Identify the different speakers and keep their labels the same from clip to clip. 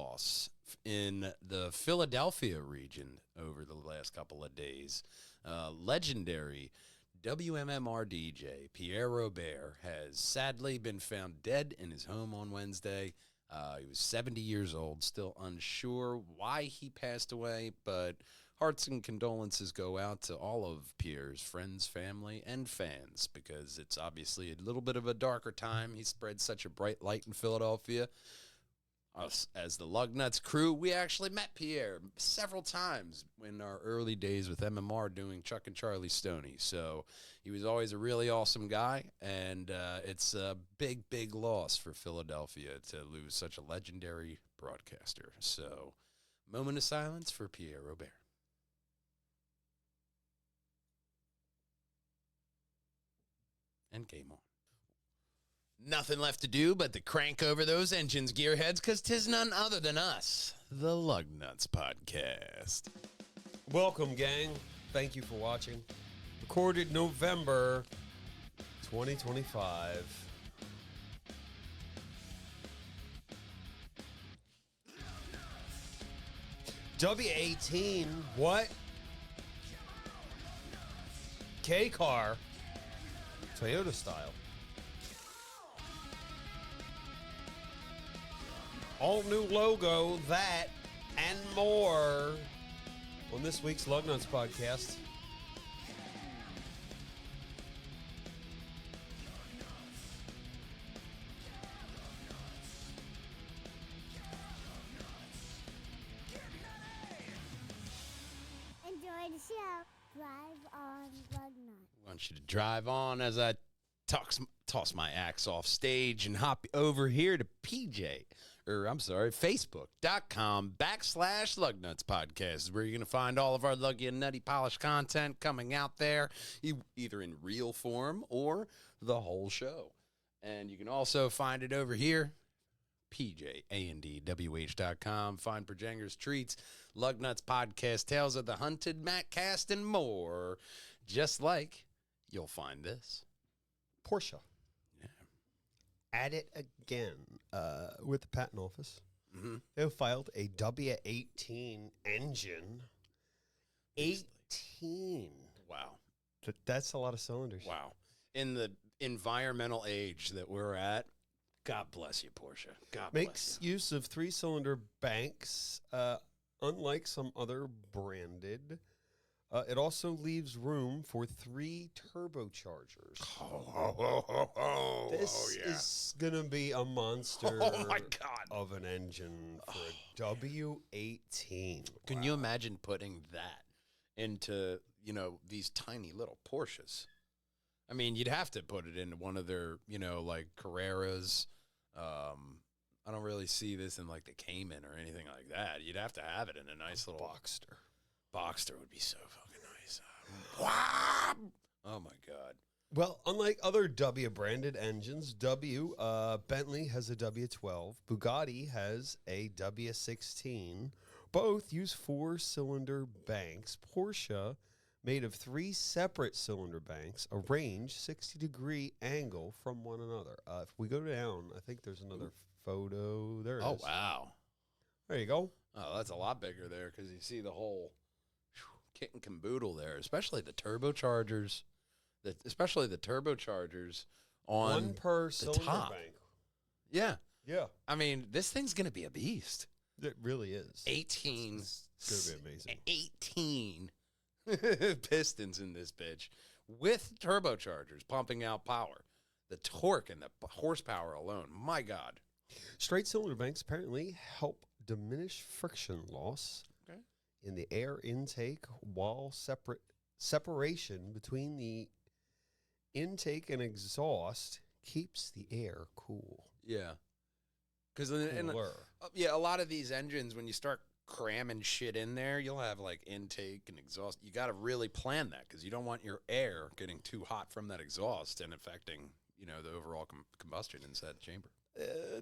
Speaker 1: loss in the Philadelphia region over the last couple of days. Legendary WMMR DJ Pierre Robert has sadly been found dead in his home on Wednesday. He was 70 years old, still unsure why he passed away, but hearts and condolences go out to all of Pierre's friends, family, and fans, because it's obviously a little bit of a darker time. He spread such a bright light in Philadelphia. Us, as the Lugnutz crew, we actually met Pierre several times in our early days with MMR doing Chuck and Charlie Stoney. So he was always a really awesome guy, and it's a big, big loss for Philadelphia to lose such a legendary broadcaster. So, moment of silence for Pierre Robert. And game on. Nothing left to do but to crank over those engines, gearheads, because 'tis none other than us, the Lugnutz Podcast.
Speaker 2: Welcome, gang. Thank you for watching. Recorded November 2025. W18, what? K-Car, Toyota style. All new logo, that and more on this week's Lugnutz Podcast.
Speaker 3: Enjoy the show. Drive on Lugnutz.
Speaker 1: I want you to drive on as I toss my axe off stage and hop over here to Facebook.com/Lugnutz Podcast, where you're going to find all of our luggy and nutty polished content coming out there, either in real form or the whole show. And you can also find it over here, PJandwh.com. Find Perjangers Treats, Lugnutz Podcast, Tales of the Hunted, Matt Cast, and more. Just like you'll find this.
Speaker 2: Porsche. Yeah. At it again with the patent office. Mm-hmm. They filed a W18 engine. 18.
Speaker 1: Wow.
Speaker 2: That's a lot of cylinders.
Speaker 1: Wow. In the environmental age that we're at, God bless you, Porsche. God bless you.
Speaker 2: Makes use of 3-cylinder banks, unlike some other branded. It also leaves room for 3 turbochargers. This is going to be a monster of an engine for a W18.
Speaker 1: Can you imagine putting that into, these tiny little Porsches? I mean, you'd have to put it into one of their, like Carreras. I don't really see this in like the Cayman or anything like that. You'd have to have it in a nice little
Speaker 2: Boxster.
Speaker 1: Boxster would be so fucking nice. Oh my God.
Speaker 2: Well, unlike other W-branded engines, Bentley has a W12, Bugatti has a W16. Both use 4-cylinder banks. Porsche, made of 3 separate cylinder banks, arranged 60-degree angle from one another. If we go down, I think there's another photo. There it is.
Speaker 1: Oh, wow.
Speaker 2: There you go.
Speaker 1: Oh, that's a lot bigger there because you see the whole kit and caboodle there, especially the turbochargers. Especially the turbochargers on
Speaker 2: one per
Speaker 1: the
Speaker 2: cylinder
Speaker 1: top.
Speaker 2: bank.
Speaker 1: Yeah.
Speaker 2: Yeah.
Speaker 1: I mean, this thing's going to be a beast.
Speaker 2: It really is.
Speaker 1: 18.
Speaker 2: It's going to be amazing.
Speaker 1: 18 pistons in this bitch with turbochargers pumping out power. The torque and the horsepower alone. My God.
Speaker 2: Straight cylinder banks apparently help diminish friction loss in the air intake, while separation between the intake and exhaust keeps the air cool.
Speaker 1: Yeah. Because a lot of these engines, when you start cramming shit in there, you'll have like intake and exhaust. You got to really plan that because you don't want your air getting too hot from that exhaust and affecting, the overall combustion inside the chamber.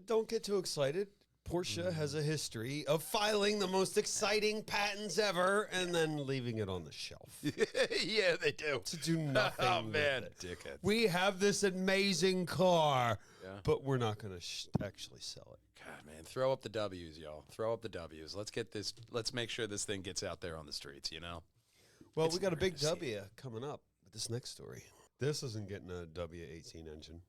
Speaker 2: Don't get too excited. Porsche has a history of filing the most exciting patents ever and then leaving it on the shelf.
Speaker 1: Yeah, they do.
Speaker 2: To do nothing.
Speaker 1: Oh, man.
Speaker 2: With it.
Speaker 1: Dickhead.
Speaker 2: We have this amazing car.
Speaker 1: Yeah.
Speaker 2: but we're not going to actually sell it.
Speaker 1: God, man, throw up the W's, y'all. Throw up the W's. Let's get this. Let's make sure this thing gets out there on the streets. You know.
Speaker 2: Well,
Speaker 1: It's
Speaker 2: we got a
Speaker 1: never
Speaker 2: big
Speaker 1: gonna see
Speaker 2: W coming up with this next story. This isn't getting a W18 engine.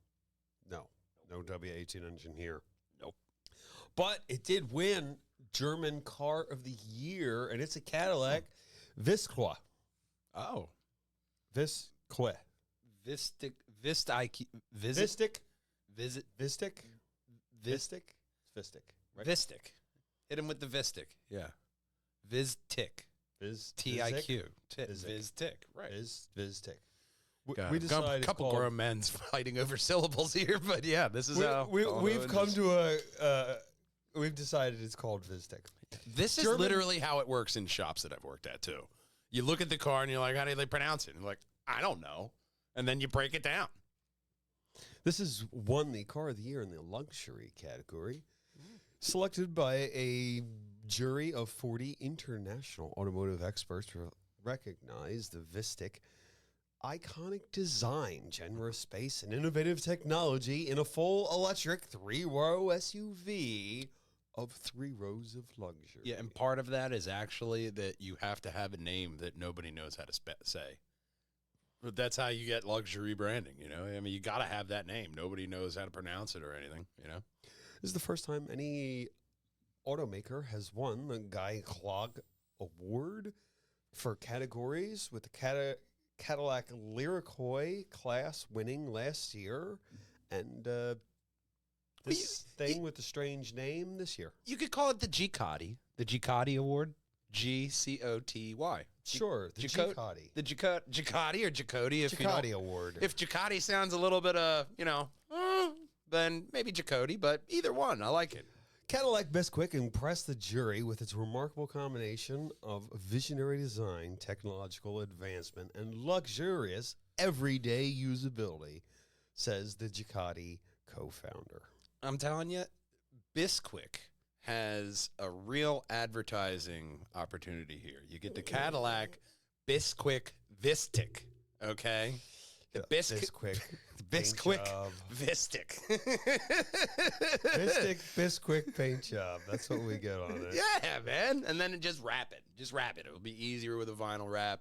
Speaker 2: No W18 engine here.
Speaker 1: Nope.
Speaker 2: But it did win German Car of the Year, and it's a Cadillac Vistiq.
Speaker 1: Oh.
Speaker 2: Vistiq.
Speaker 1: Vistiq.
Speaker 2: Vistiq.
Speaker 1: Visit.
Speaker 2: Vistiq. Vistiq. Vistiq. Right?
Speaker 1: Vistiq. Hit him with the Vistiq. Yeah. Vistiq. T-I-Q. Vistiq. Right.
Speaker 2: Vistiq.
Speaker 1: God,
Speaker 2: We decided
Speaker 1: a couple grown men fighting over syllables here, but yeah, this is how
Speaker 2: we've come to we've decided it's called Vistiq.
Speaker 1: This is literally how it works in shops that I've worked at too. You look at the car and you're like, how do they pronounce it? And you're like, I don't know. And then you break it down.
Speaker 2: This has won the Car of the Year in the luxury category, selected by a jury of 40 international automotive experts to recognize the Vistiq iconic design, generous space, and innovative technology in a full electric 3-row SUV of 3 rows of luxury.
Speaker 1: Yeah, and part of that is actually that you have to have a name that nobody knows how to say. But that's how you get luxury branding, you know? I mean, you got to have that name. Nobody knows how to pronounce it or anything, you know?
Speaker 2: This is the first time any automaker has won the Guy Clog Award for categories, with the Cadillac Lyricoy class winning last year, and this thing with the strange name this year.
Speaker 1: You could call it the Gicotti Award. G-C-O-T-Y.
Speaker 2: Sure, the Gicotti.
Speaker 1: The Gicotti or Gicotti. If
Speaker 2: Gicotti Award.
Speaker 1: If Gicotti sounds a little bit, then maybe Gicotti, but either one, I like it.
Speaker 2: Cadillac Bisquick impressed the jury with its remarkable combination of visionary design, technological advancement, and luxurious everyday usability, says the Gicotti co-founder.
Speaker 1: I'm telling you, Bisquick has a real advertising opportunity here. You get the Cadillac Bisquick Vistiq, okay? The Bisquick Vistiq.
Speaker 2: Bisquick paint job. That's what we get on it.
Speaker 1: Yeah, man. And then just wrap it. Just wrap it. It'll be easier with a vinyl wrap.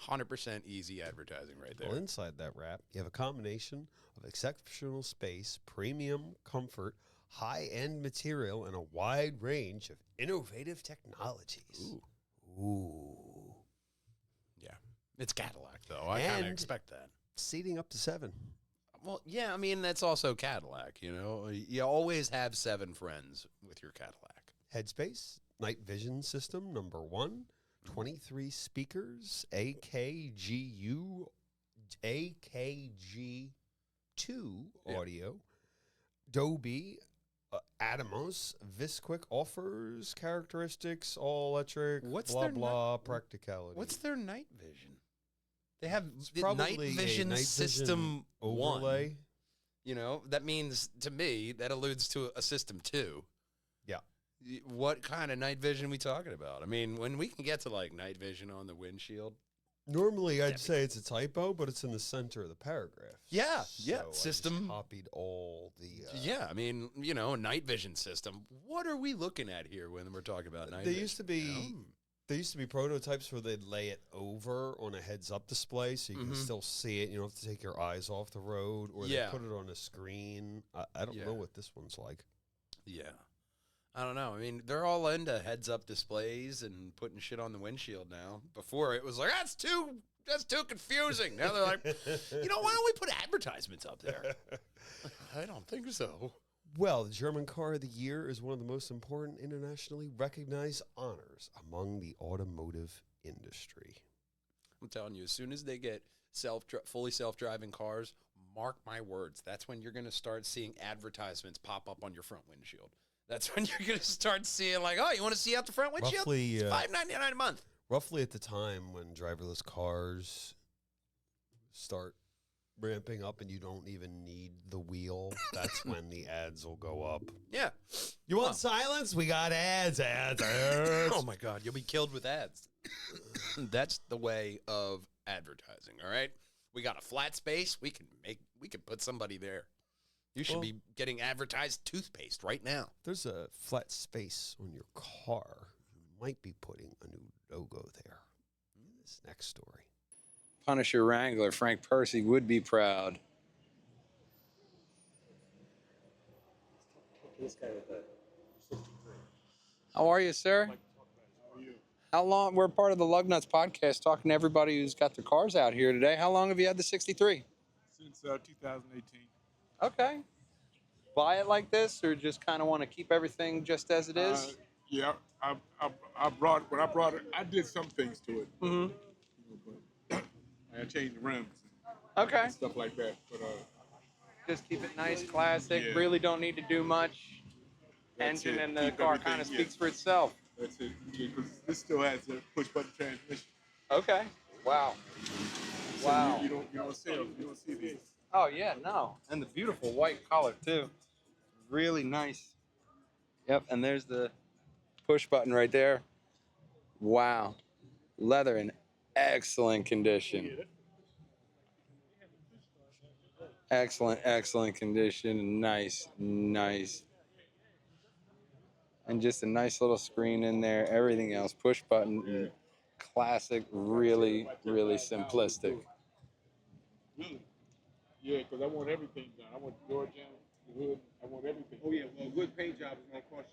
Speaker 1: 100% easy advertising right there.
Speaker 2: Well, inside that wrap, you have a combination of exceptional space, premium comfort, high-end material, and a wide range of innovative technologies. Ooh.
Speaker 1: Yeah. It's Cadillac, though. I kind of expect that.
Speaker 2: Seating up to 7.
Speaker 1: Well, yeah, I mean, that's also Cadillac, you know. You always have 7 friends with your Cadillac.
Speaker 2: Headspace, night vision system, number 1. 23 speakers, AKG2 audio. Dolby Atmos. Visquick offers characteristics, all electric, practicality.
Speaker 1: What's their night vision? They have
Speaker 2: probably
Speaker 1: night vision system
Speaker 2: overlay.
Speaker 1: 1. You know, that means, to me, that alludes to a system 2.
Speaker 2: Yeah.
Speaker 1: What kind of night vision are we talking about? I mean, when we can get to, like, night vision on the windshield.
Speaker 2: Normally, I'd say it's a typo, but it's in the center of the paragraph.
Speaker 1: Yeah,
Speaker 2: so
Speaker 1: yeah.
Speaker 2: I
Speaker 1: system.
Speaker 2: just copied all the...
Speaker 1: yeah, I mean, you know, night vision system. What are we looking at here when we're talking about night vision?
Speaker 2: Used to be... There used to be prototypes where they'd lay it over on a heads-up display so you can still see it. You don't have to take your eyes off the road, or they put it on a screen. I don't know what this one's like.
Speaker 1: Yeah. I don't know. I mean, they're all into heads-up displays and putting shit on the windshield now. Before, it was like, that's too confusing. Now they're like, you know, why don't we put advertisements up there? I don't think so.
Speaker 2: Well, the German Car of the Year is one of the most important internationally recognized honors among the automotive industry.
Speaker 1: I'm telling you, as soon as they get fully self-driving cars, mark my words, that's when you're going to start seeing advertisements pop up on your front windshield. That's when you're going to start seeing, like, oh, you want to see out the front windshield?
Speaker 2: Roughly,
Speaker 1: it's $5.99 a month.
Speaker 2: Roughly at the time when driverless cars start ramping up and you don't even need the wheel, that's when the ads will go up.
Speaker 1: Yeah.
Speaker 2: You want silence? We got ads.
Speaker 1: Oh, my God. You'll be killed with ads. That's the way of advertising, all right? We got a flat space. We can put somebody there. You should be getting advertised toothpaste right now.
Speaker 2: There's a flat space on your car. You might be putting a new logo there. This next story.
Speaker 4: Punisher Wrangler Frank Percy would be proud. How are you, sir? How long? We're part of the Lugnutz podcast, talking to everybody who's got their cars out here today. How long have you had the 63?
Speaker 5: Since 2018.
Speaker 4: Okay. Buy it like this, or just kind of want to keep everything just as it is?
Speaker 5: Yeah, I brought when I brought it. I did some things to it.
Speaker 4: Mm-hmm.
Speaker 5: But I changed the rims.
Speaker 4: Okay.
Speaker 5: And stuff like that. But
Speaker 4: Just keep it nice, classic.
Speaker 5: Yeah.
Speaker 4: Really don't need to do much.
Speaker 5: That's
Speaker 4: Engine
Speaker 5: it.
Speaker 4: and the
Speaker 5: Keep
Speaker 4: car
Speaker 5: everything,
Speaker 4: kind of
Speaker 5: yeah.
Speaker 4: speaks for itself.
Speaker 5: that's it. Because this still has a push button transmission.
Speaker 4: Okay. Wow.
Speaker 5: So
Speaker 4: Wow.
Speaker 5: You don't see these.
Speaker 4: Oh yeah, no, and the beautiful white collar too. Really nice. Yep, and there's the push button right there. Wow, leather in excellent condition. Excellent condition. Nice. And just a nice little screen in there. Everything else, push button, classic. Really simplistic.
Speaker 5: Really? Yeah, because I want everything done. I want the door jam, the hood. I want everything.
Speaker 6: Oh yeah, well, a good paint job is gonna cost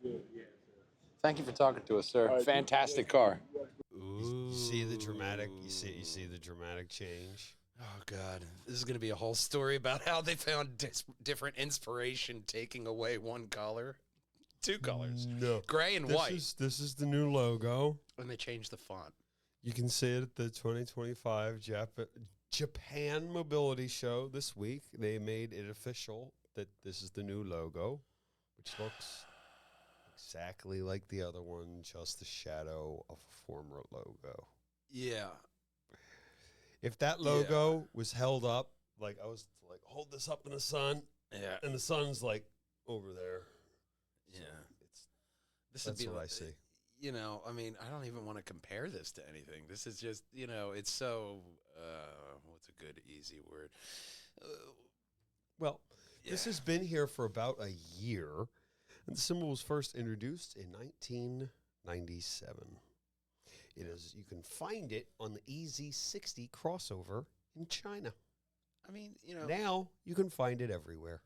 Speaker 6: you that.
Speaker 5: Yeah.
Speaker 4: Thank you for talking to us, sir.
Speaker 5: All right,
Speaker 4: Fantastic car.
Speaker 2: You see the dramatic. You see the dramatic change.
Speaker 1: Oh, God. This is going to be a whole story about how they found different inspiration taking away one color. Two colors.
Speaker 2: No,
Speaker 1: Gray and white.
Speaker 2: This is the new logo.
Speaker 1: And they changed the font.
Speaker 2: You can see it at the 2025 Japan Mobility Show this week. They made it official that this is the new logo, which looks exactly like the other one, just the shadow of a former logo.
Speaker 1: Yeah.
Speaker 2: If that logo was held up, like I was to like hold this up in the sun,
Speaker 1: Yeah.
Speaker 2: and the sun's like over there.
Speaker 1: Yeah.
Speaker 2: This
Speaker 1: would
Speaker 2: that's what
Speaker 1: like,
Speaker 2: I see.
Speaker 1: You know, I mean, I don't even want to compare this to anything. This is just, you know, it's so, what's a good, easy word?
Speaker 2: Well, this has been here for about a year, and the symbol was first introduced in 1997. It is. You can find it on the EZ60 crossover in China.
Speaker 1: I mean, you know.
Speaker 2: Now you can find it everywhere.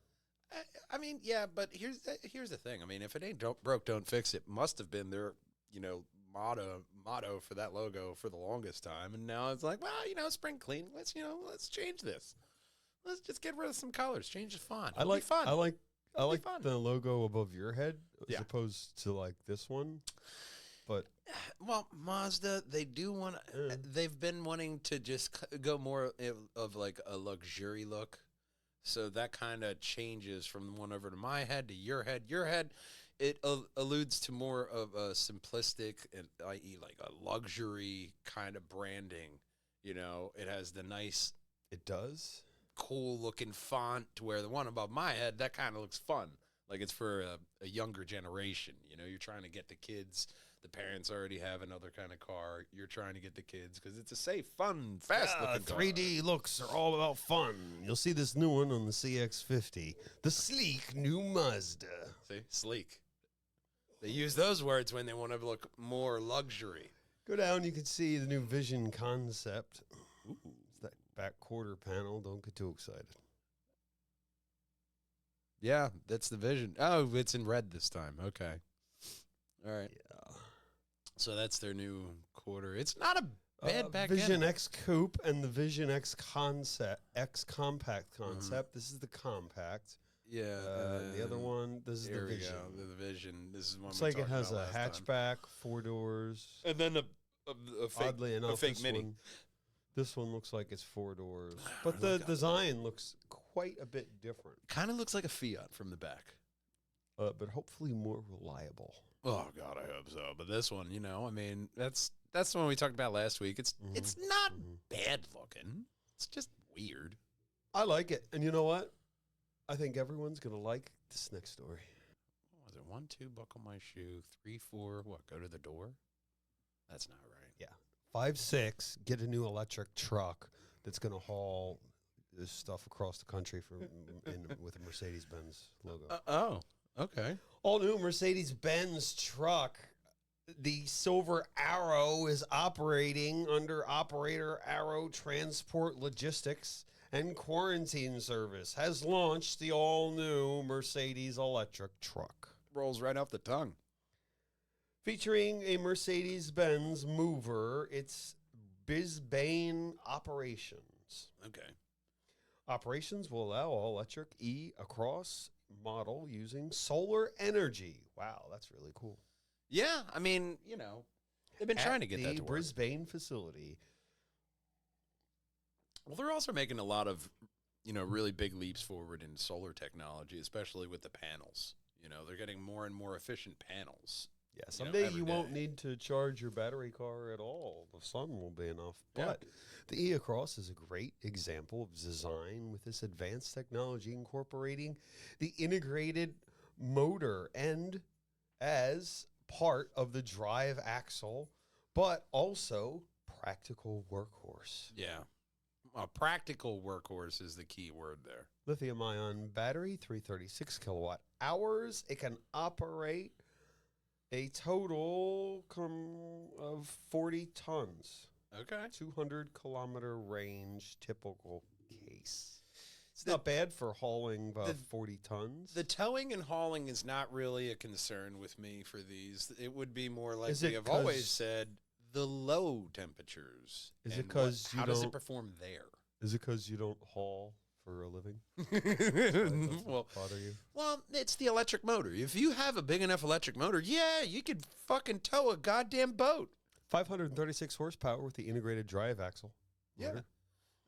Speaker 1: I mean, yeah, but here's the thing. I mean, if it ain't broke, don't fix it. Must have been their, you know, motto for that logo for the longest time, and now it's like, well, you know, spring clean. Let's change this. Let's just get rid of some colors, change the font.
Speaker 2: I like
Speaker 1: fun.
Speaker 2: I like
Speaker 1: fun.
Speaker 2: the logo above your head as
Speaker 1: Yeah.
Speaker 2: opposed to like this one. But
Speaker 1: Well, Mazda, they do want. They've been wanting to just go more of like a luxury look. So that kind of changes from the one over to my head to your head. Your head, it alludes to more of a simplistic, i.e., like a luxury kind of branding. You know, it has the nice,
Speaker 2: it does.
Speaker 1: cool-looking font, to where the one above my head, that kind of looks fun. Like it's for a younger generation. You know, you're trying to get the kids. The parents already have another kind of car. You're trying to get the kids because it's a safe, fun, fast-looking car.
Speaker 2: 3D looks are all about fun. You'll see this new one on the CX-50, the sleek new Mazda.
Speaker 1: See, sleek. They use those words when they want to look more luxury.
Speaker 2: Go down, you can see the new Vision concept. It's that back quarter panel. Don't get too excited.
Speaker 1: Yeah, that's the Vision. Oh, it's in red this time. Okay. All right.
Speaker 2: Yeah.
Speaker 1: So that's their new quarter. It's not a bad back
Speaker 2: Vision
Speaker 1: end.
Speaker 2: X Coupe and the Vision X Concept, X Compact concept. This is the compact.
Speaker 1: Yeah.
Speaker 2: The other one, this is
Speaker 1: Here
Speaker 2: the
Speaker 1: we
Speaker 2: Vision.
Speaker 1: go. The Vision. This is one.
Speaker 2: Looks
Speaker 1: we
Speaker 2: like it
Speaker 1: talked
Speaker 2: has a
Speaker 1: about last time.
Speaker 2: hatchback, 4 doors.
Speaker 1: and then a fake,
Speaker 2: Oddly enough,
Speaker 1: a fake
Speaker 2: this
Speaker 1: Mini.
Speaker 2: this one looks like it's 4 doors, but the design looks quite a bit different.
Speaker 1: Kind of looks like a Fiat from the back.
Speaker 2: But hopefully more reliable.
Speaker 1: Oh God, I hope so. But this one, you know, I mean, that's the one we talked about last week. It's not bad looking. It's just weird.
Speaker 2: I like it, and you know what? I think everyone's gonna like this next story.
Speaker 1: What was it 1, 2, buckle my shoe, 3, 4, what? Go to the door. That's not right.
Speaker 2: Yeah, 5, 6. Get a new electric truck that's gonna haul this stuff across the country with a Mercedes-Benz logo.
Speaker 1: Oh, okay.
Speaker 2: All new Mercedes-Benz truck. The Silver Arrow is operating under operator Arrow Transport Logistics and Quarantine Service. Has launched the all-new Mercedes electric truck.
Speaker 1: Rolls right off the tongue.
Speaker 2: Featuring a Mercedes-Benz mover, it's Bisbane operations.
Speaker 1: Okay.
Speaker 2: Operations will allow all electric E-Across model using solar energy. Wow, that's really cool.
Speaker 1: Yeah, I mean, they've been trying to get that to
Speaker 2: the
Speaker 1: work.
Speaker 2: Brisbane facility.
Speaker 1: Well, they're also making a lot of, really big leaps forward in solar technology, especially with the panels. They're getting more and more efficient panels.
Speaker 2: Yeah, someday
Speaker 1: every
Speaker 2: you won't
Speaker 1: day.
Speaker 2: need to charge your battery car at all. The sun will be enough.
Speaker 1: Yeah.
Speaker 2: But the E-Across is a great example of design with this advanced technology incorporating the integrated motor and as part of the drive axle, but also practical workhorse.
Speaker 1: Yeah. A practical workhorse is the key word there.
Speaker 2: Lithium-ion battery, 336 kilowatt hours. It can operate a total of 40 tons.
Speaker 1: Okay.
Speaker 2: 200-kilometer range, typical case. It's not bad for hauling about 40 tons.
Speaker 1: The towing and hauling is not really a concern with me for these. It would be more like
Speaker 2: Is
Speaker 1: we
Speaker 2: it
Speaker 1: have always
Speaker 2: 'cause-
Speaker 1: said, the low temperatures.
Speaker 2: Is it
Speaker 1: and
Speaker 2: 'cause you
Speaker 1: how does it
Speaker 2: don't-
Speaker 1: perform there?
Speaker 2: Is it because you don't haul for a living?
Speaker 1: well,
Speaker 2: Bother you?
Speaker 1: well, it's the electric motor. If you have a big enough electric motor, yeah, you could fucking tow a goddamn boat.
Speaker 2: 536 horsepower with the integrated drive axle.
Speaker 1: Yeah.
Speaker 2: motor.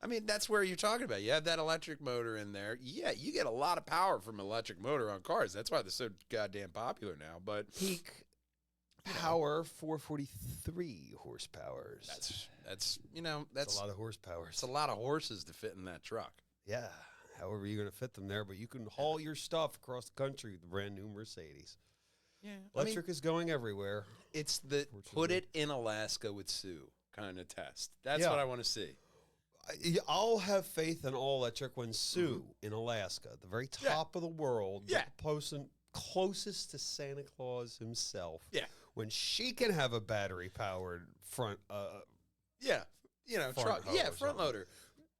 Speaker 1: I mean, that's where you're talking about. You have that electric motor in there. Yeah, you get a lot of power from an electric motor on cars. That's why they're so goddamn popular now. But
Speaker 2: Peak power, 443 horsepower.
Speaker 1: that's
Speaker 2: That's a lot of horsepower.
Speaker 1: it's a lot of horses to fit in that truck.
Speaker 2: Yeah. However, you're going to fit them there, but you can haul your stuff across the country with the brand new Mercedes.
Speaker 1: Yeah,
Speaker 2: Electric is going everywhere.
Speaker 1: it's the put
Speaker 2: Fortunately.
Speaker 1: it in Alaska with Sue kind of test. That's
Speaker 2: Yeah.
Speaker 1: what I want to see.
Speaker 2: I'll have faith in all electric when Sue in Alaska, the very top of the world,
Speaker 1: Yeah.
Speaker 2: the closest to Santa Claus himself.
Speaker 1: Yeah.
Speaker 2: When she can have a battery powered front,
Speaker 1: Yeah,
Speaker 2: Front
Speaker 1: truck.
Speaker 2: hoe
Speaker 1: Yeah,
Speaker 2: or
Speaker 1: front
Speaker 2: something.
Speaker 1: loader.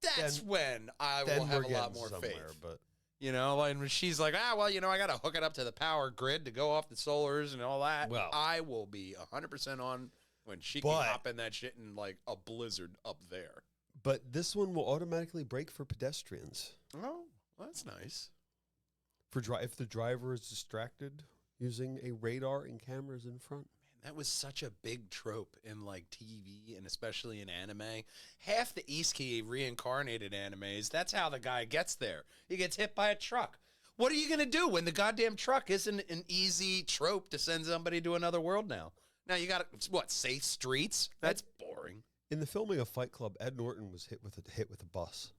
Speaker 1: That's
Speaker 2: Then-
Speaker 1: when I
Speaker 2: then
Speaker 1: will have
Speaker 2: we're
Speaker 1: a lot
Speaker 2: getting
Speaker 1: more
Speaker 2: somewhere.
Speaker 1: faith.
Speaker 2: But
Speaker 1: And when she's like, I got to hook it up to the power grid to go off the solars and all that.
Speaker 2: Well-
Speaker 1: I will be 100% on when she
Speaker 2: But-
Speaker 1: can hop in that shit in like a blizzard up there.
Speaker 2: this one will automatically brake for pedestrians.
Speaker 1: Oh, well, that's nice.
Speaker 2: If the driver is distracted using a radar and cameras in front.
Speaker 1: That was such a big trope in like TV and especially in anime. Half the East Key reincarnated animes, that's how the guy gets there. He gets hit by a truck. What are you going to do when the goddamn truck isn't an easy trope to send somebody to another world now? Now you got, safe streets? That's boring.
Speaker 2: In the filming of Fight Club, Ed Norton was hit with a bus.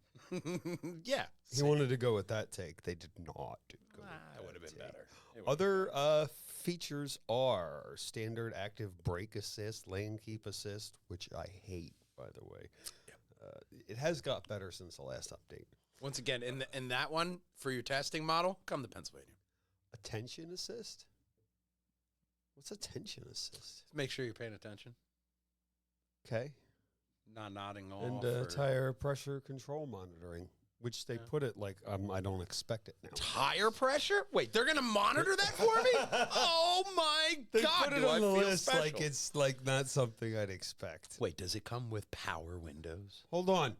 Speaker 1: Yeah.
Speaker 2: He wanted to go with that take. They did not go with
Speaker 1: That would have been
Speaker 2: take.
Speaker 1: better.
Speaker 2: Other features are standard active brake assist, lane keep assist, which I hate, by the way. It has got better since the last update.
Speaker 1: Once again, in that one, for your testing model, come to Pennsylvania.
Speaker 2: Attention assist? What's attention assist?
Speaker 1: Make sure you're paying attention.
Speaker 2: Okay.
Speaker 1: Not nodding off.
Speaker 2: And
Speaker 1: or-
Speaker 2: tire pressure control monitoring, which they put it like I don't expect it now.
Speaker 1: Tire pressure? Wait, they're gonna monitor that for me? Oh my
Speaker 2: They
Speaker 1: god!
Speaker 2: put it
Speaker 1: do
Speaker 2: on
Speaker 1: I
Speaker 2: the
Speaker 1: feel
Speaker 2: list
Speaker 1: special.
Speaker 2: like it's like not something I'd expect.
Speaker 1: Wait, does it come with power windows?
Speaker 2: Hold on.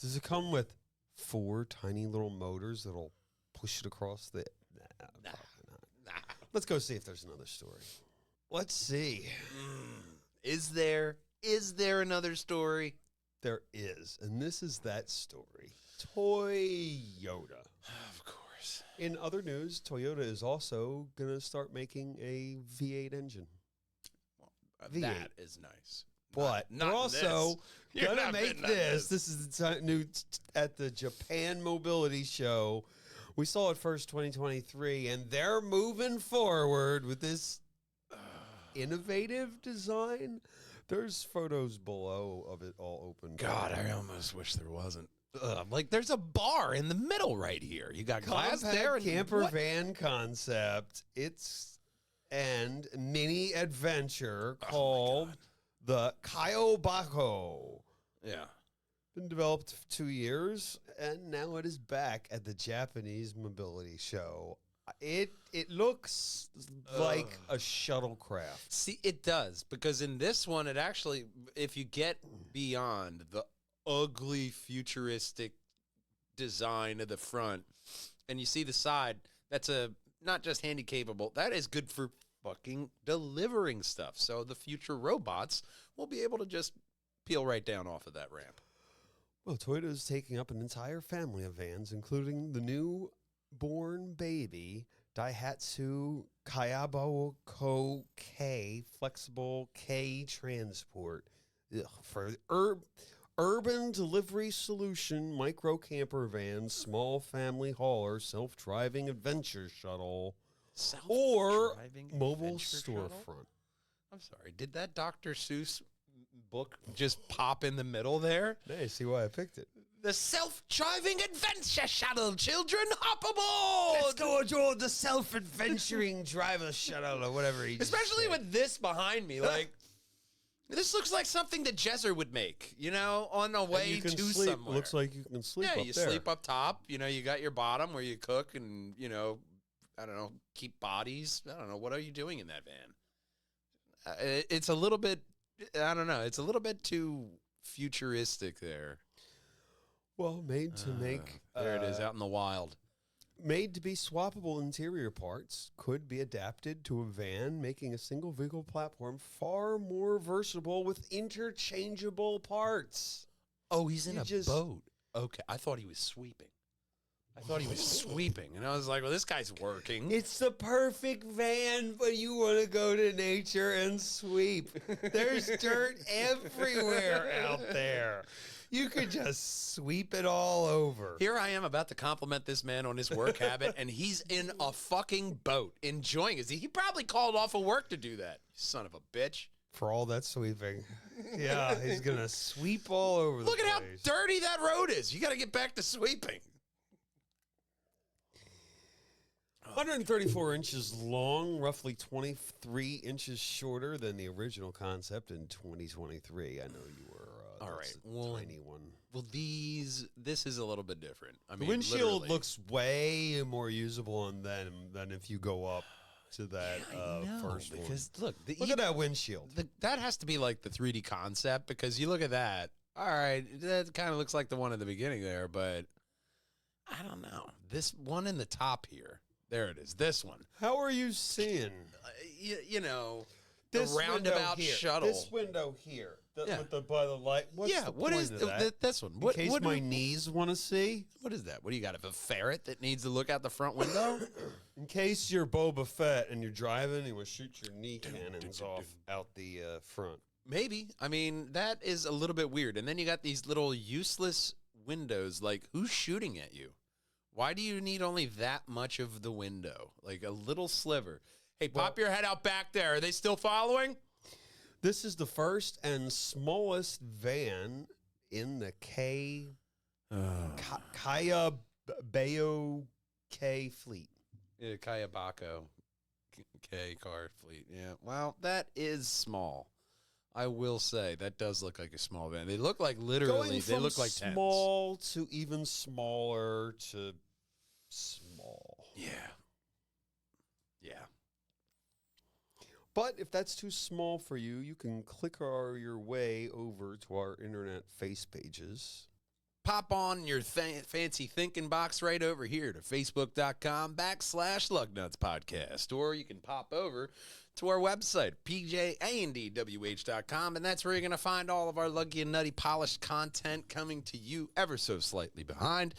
Speaker 2: Does it come with 4 tiny little motors that'll push it across the... Nah, probably not.
Speaker 1: Nah.
Speaker 2: Let's go see if there's another story. Let's see.
Speaker 1: Is there another story?
Speaker 2: There is, and this is that story. Toyota.
Speaker 1: Of course.
Speaker 2: In other news, Toyota is also going to start making a V8 engine. V8.
Speaker 1: That is nice.
Speaker 2: But
Speaker 1: Not
Speaker 2: they're also
Speaker 1: this. You're
Speaker 2: going to
Speaker 1: not
Speaker 2: make
Speaker 1: bidding on
Speaker 2: this. This is the new at the Japan Mobility Show. We saw it first 2023, and they're moving forward with this innovative design. There's photos below of it all open.
Speaker 1: God, I almost wish there wasn't. Like there's a bar in the middle right here. You got glass
Speaker 2: Compact
Speaker 1: there. And
Speaker 2: camper
Speaker 1: what?
Speaker 2: van concept. And mini adventure
Speaker 1: Oh,
Speaker 2: called the Kayobako.
Speaker 1: Yeah.
Speaker 2: Been developed for 2 years, and now it is back at the Japanese Mobility Show. It looks like a shuttlecraft.
Speaker 1: See, it does, because in this one, it actually, if you get beyond the ugly futuristic design of the front and you see the side, that's not just handy capable, that is good for fucking delivering stuff. So the future robots will be able to just peel right down off of that ramp.
Speaker 2: Well, Toyota is taking up an entire family of vans, including the newborn baby Daihatsu Kayabako K Flexible K Transport for urban delivery solution, micro camper van, small family hauler, self-driving adventure shuttle, or mobile storefront.
Speaker 1: I'm sorry, did that Dr. Seuss book just pop in the middle there?
Speaker 2: Hey, see why I picked it.
Speaker 1: The self-driving adventure shuttle, children, hop aboard!
Speaker 2: Let's go aboard the self-adventuring driver shuttle or whatever he just
Speaker 1: Especially
Speaker 2: said.
Speaker 1: with this behind me, like, this looks like something that Jezzer would make, on the
Speaker 2: And
Speaker 1: way
Speaker 2: you can
Speaker 1: to
Speaker 2: sleep.
Speaker 1: somewhere.
Speaker 2: Looks like you can sleep
Speaker 1: yeah,
Speaker 2: up
Speaker 1: you
Speaker 2: there.
Speaker 1: sleep up top. You got your bottom where you cook and, I don't know, keep bodies. I don't know. What are you doing in that van? It's a little bit, I don't know. It's a little bit too futuristic there.
Speaker 2: Well, made to make...
Speaker 1: There it is, out in the wild.
Speaker 2: Made to be swappable interior parts, could be adapted to a van, making a single vehicle platform far more versatile with interchangeable parts.
Speaker 1: Oh, he's in
Speaker 2: You
Speaker 1: a
Speaker 2: just-
Speaker 1: boat. Okay, I thought he was sweeping. And I was like, well, this guy's working.
Speaker 2: It's the perfect van, but you want to go to nature and sweep. There's dirt everywhere out there. You could just sweep it all over.
Speaker 1: Here I am about to compliment this man on his work habit, and he's in a fucking boat enjoying it. He probably called off of work to do that. Son of a bitch.
Speaker 2: For all that sweeping. Yeah, he's going to sweep all over the
Speaker 1: Look at how
Speaker 2: place.
Speaker 1: dirty that road is. You got to get back to sweeping.
Speaker 2: 134 inches long, roughly 23 inches shorter than the original concept in 2023. I know you were
Speaker 1: All
Speaker 2: that's
Speaker 1: right,
Speaker 2: a
Speaker 1: well,
Speaker 2: tiny one.
Speaker 1: Well, this is a little bit different. I
Speaker 2: The
Speaker 1: mean,
Speaker 2: windshield
Speaker 1: literally.
Speaker 2: looks way more usable on them than if you go up to that
Speaker 1: I know,
Speaker 2: first one.
Speaker 1: because look,
Speaker 2: Look at that windshield.
Speaker 1: that has to be like the 3D concept, because you look at that. All right, that kind of looks like the one at the beginning there, but I don't know. This one in the top here. There it is. This one.
Speaker 2: How are you seeing
Speaker 1: The
Speaker 2: this
Speaker 1: roundabout
Speaker 2: window here,
Speaker 1: shuttle.
Speaker 2: This window here,
Speaker 1: Yeah.
Speaker 2: with the by the light. What's
Speaker 1: yeah,
Speaker 2: the
Speaker 1: what
Speaker 2: point
Speaker 1: is
Speaker 2: of that?
Speaker 1: this one?
Speaker 2: In
Speaker 1: What,
Speaker 2: case
Speaker 1: what,
Speaker 2: my knees want to see.
Speaker 1: what is that? What do you got? A ferret that needs to look out the front window?
Speaker 2: In case you're Boba Fett and you're driving and you want to shoot your knee cannons off out the front.
Speaker 1: Maybe. I mean, that is a little bit weird. And then you got these little useless windows. Like, who's shooting at you? Why do you need only that much of the window? Like a little sliver. Hey, pop your head out back there. Are they still following?
Speaker 2: This is the first and smallest van in the Kaya Bayo K fleet.
Speaker 1: Yeah, Kayabako K car fleet. Yeah. Well, that is small. I will say that does look like a small van. They look like literally.
Speaker 2: Going
Speaker 1: They
Speaker 2: from
Speaker 1: look like tents.
Speaker 2: small to even smaller to small.
Speaker 1: Yeah. Yeah.
Speaker 2: But if that's too small for you, you can click your way over to our internet face pages.
Speaker 1: Pop on your fancy thinking box right over here to facebook.com/Lugnutz podcast. Or you can pop over to our website, pjandwh.com, and that's where you're going to find all of our luggy and nutty polished content coming to you ever so slightly behind.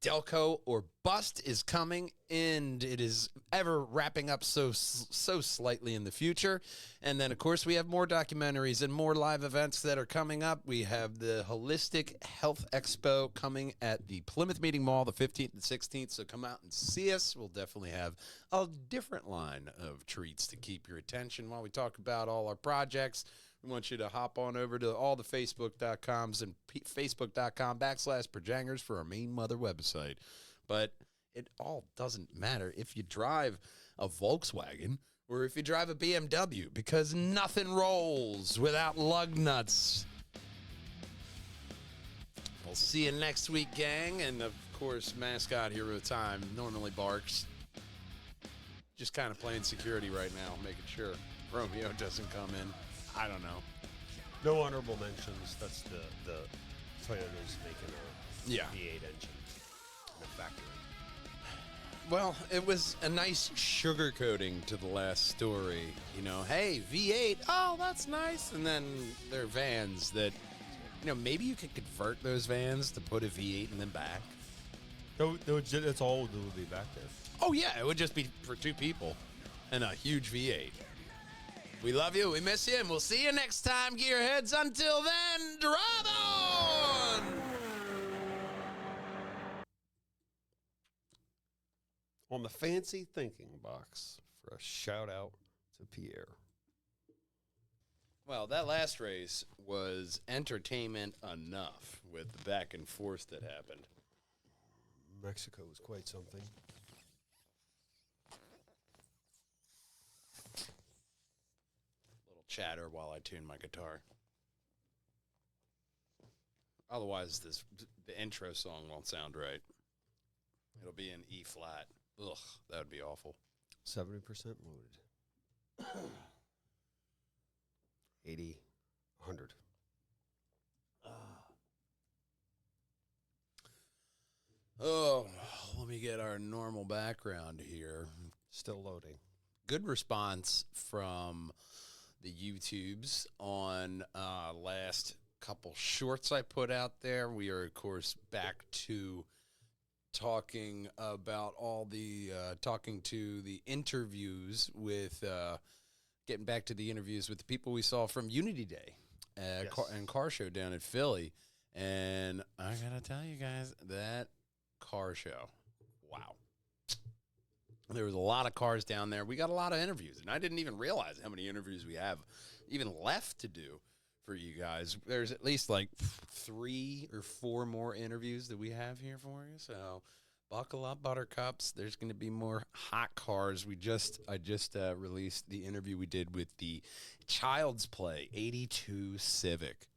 Speaker 1: Delco or Bust is coming, and it is ever wrapping up so slightly in the future. And then, of course, we have more documentaries and more live events that are coming up. We have the Holistic Health Expo coming at the Plymouth Meeting Mall the 15th and 16th, so come out and see us. We'll definitely have a different line of treats to keep your attention while we talk about all our projects. We want you to hop on over to all the Facebook.coms and Facebook.com/Perjangers for our main mother website. But it all doesn't matter if you drive a Volkswagen or if you drive a BMW, because nothing rolls without Lugnutz. We'll see you next week, gang. And, of course, mascot hero time normally barks. Just kind of playing security right now, making sure Romeo doesn't come in. I don't know.
Speaker 2: No honorable mentions. That's the Toyota's making a V8 engine in a factory.
Speaker 1: Well, it was a nice sugarcoating to the last story. You know, hey, V8, oh, that's nice. And then there are vans that, maybe you could convert those vans to put a V8 in them back.
Speaker 2: That's all that would be back there.
Speaker 1: Oh, yeah, it would just be for two people and a huge V8. We love you, we miss you, and we'll see you next time, gearheads. Until then, drive on!
Speaker 2: On the fancy thinking box for a shout out to Pierre.
Speaker 1: Well, that last race was entertainment enough with the back and forth that happened.
Speaker 2: Mexico was quite something.
Speaker 1: Little chatter while I tune my guitar. Otherwise, the intro song won't sound right. It'll be in E flat. Ugh, that would be awful.
Speaker 2: 70% loaded. 80, 100.
Speaker 1: Oh, let me get our normal background here.
Speaker 2: Still loading.
Speaker 1: Good response from the YouTubes on last couple shorts I put out there. We are, of course, back to talking about talking to the interviews with, getting back to the interviews with the people we saw from Unity Day and Car Show down in Philly. And I got to tell you guys, that car show, wow. There was a lot of cars down there. We got a lot of interviews, and I didn't even realize how many interviews we have even left to do for you guys. There's at least like 3 or 4 more interviews that we have here for you. So buckle up, buttercups. There's going to be more hot cars. I just released the interview we did with the Child's Play 82 Civic.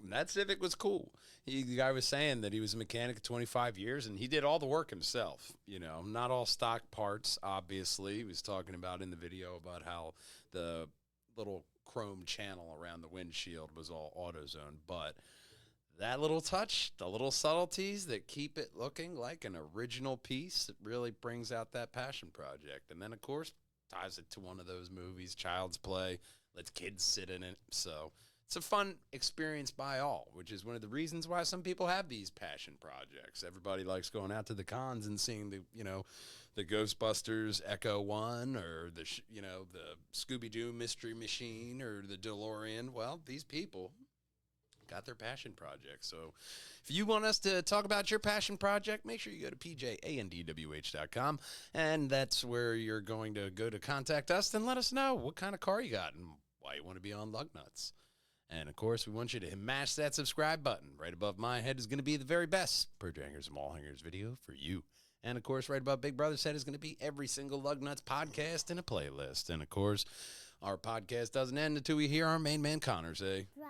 Speaker 1: And that Civic was cool. The guy was saying that he was a mechanic of 25 years, and he did all the work himself. Not all stock parts, obviously. He was talking about in the video about how the little chrome channel around the windshield was all AutoZone. But that little touch, the little subtleties that keep it looking like an original piece, it really brings out that passion project. And then, of course, ties it to one of those movies, Child's Play, lets kids sit in it. So it's a fun experience by all, which is one of the reasons why some people have these passion projects. Everybody likes going out to the cons and seeing the Ghostbusters Echo One or the Scooby-Doo Mystery Machine or the DeLorean. Well, these people got their passion project. So if you want us to talk about your passion project, make sure you go to pjandwh.com, and that's where you're going to go to contact us and let us know what kind of car you got and why you want to be on Lugnutz. And, of course, we want you to mash that subscribe button. Right above my head is going to be the very best Perjangers and Wallhangers video for you. And, of course, right above Big Brother's head is going to be every single Lugnutz podcast in a playlist. And, of course, our podcast doesn't end until we hear our main man Connor say,
Speaker 3: Drive